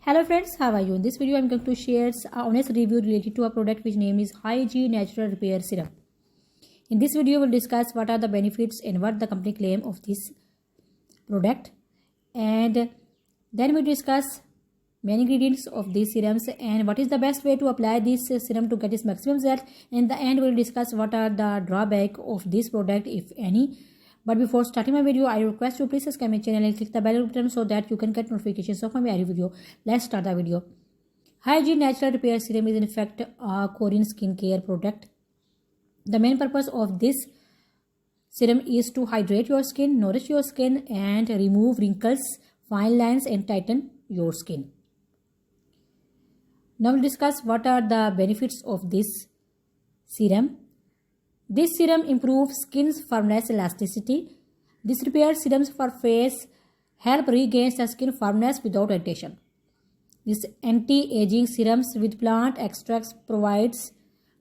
Hello friends, how are you? In this video, I'm going to share an honest review related to a product which name is Hyggee Natural Repair Serum. In this video, we'll discuss what are the benefits and what the company claim of this product. And then we'll discuss main ingredients of these serums and what is the best way to apply this serum to get its maximum result. In the end, we'll discuss what are the drawbacks of this product, if any. But before starting my video, I request you please subscribe my channel and click the bell button so that you can get notifications of my every video. Let's start the video. Hyggee Natural Repair Serum is in fact a Korean skincare product. The main purpose of this serum is to hydrate your skin, nourish your skin, and remove wrinkles, fine lines, and tighten your skin. Now we'll discuss what are the benefits of this serum. This serum improves skin's firmness elasticity. This repair serums for face help regain the skin firmness without irritation. This anti-aging serums with plant extracts provides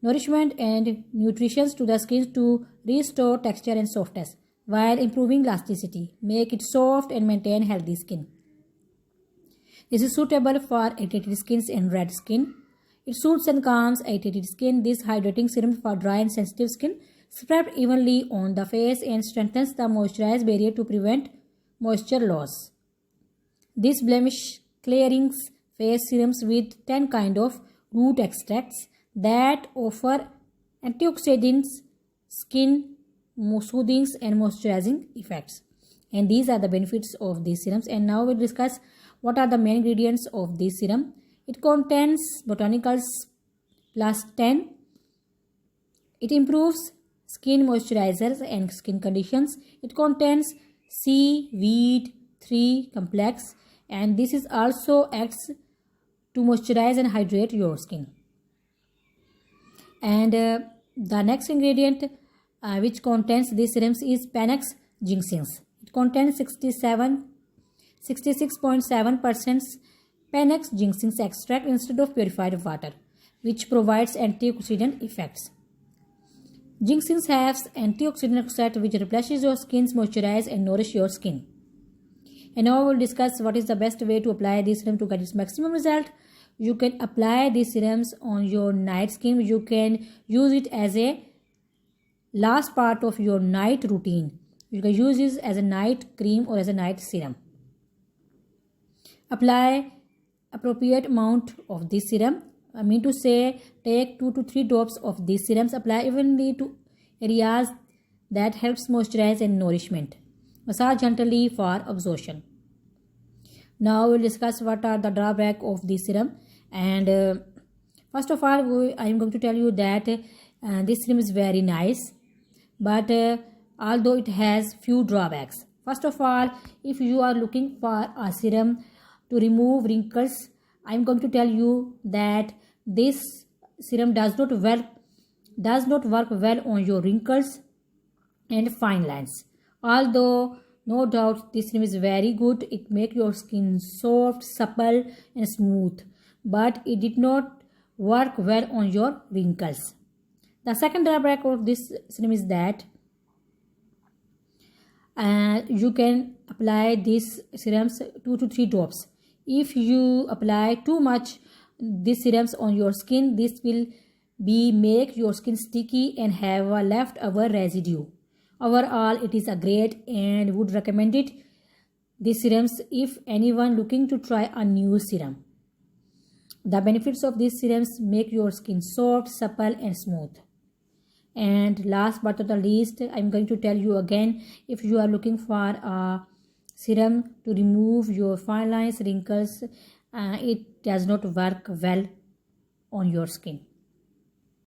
nourishment and nutrition to the skin to restore texture and softness while improving elasticity, make it soft and maintain healthy skin. This is suitable for irritated skins and red skin. It soothes and calms irritated skin. This hydrating serum for dry and sensitive skin spread evenly on the face and strengthens the moisturized barrier to prevent moisture loss. This blemish clearing face serums with 10 kind of root extracts that offer antioxidants, skin soothing and moisturizing effects. And these are the benefits of these serums. And now we'll discuss what are the main ingredients of this serum. It contains botanicals plus 10. It improves skin moisturizers and skin conditions. It contains seaweed 3 complex, and this is also acts to moisturize and hydrate your skin. And the next ingredient which contains these serums is Panax ginseng. It contains 66.7% Panax ginseng extract instead of purified water, which provides antioxidant effects. Ginseng has antioxidant effect which replenishes your skin, moisturize and nourish your skin. And now we'll discuss what is the best way to apply this serum to get its maximum result. You can apply these serums on your night skin. You can use it as a last part of your night routine. You can use this as a night cream or as a night serum. Apply appropriate amount of this serum. I mean to say, take 2 to 3 drops of these serums. Apply evenly to areas that helps moisturize and nourishment. Massage gently for absorption. Now we'll discuss what are the drawbacks of this serum. And first of all, I am going to tell you that this serum is very nice, but although it has few drawbacks. First of all, if you are looking for a serum to remove wrinkles, I am going to tell you that this serum does not work well on your wrinkles and fine lines. Although no doubt this serum is very good, it makes your skin soft, supple and smooth, but it did not work well on your wrinkles. The second drawback of this serum is that you can apply these serums 2 to 3 drops. If you apply too much these serums on your skin, this will make your skin sticky and have a leftover residue. Overall, it is a great and would recommend it, these serums, if anyone looking to try a new serum. The benefits of these serums make your skin soft, supple and smooth. And last but not the least, I am going to tell you again, if you are looking for a serum to remove your fine lines, wrinkles, it does not work well on your skin.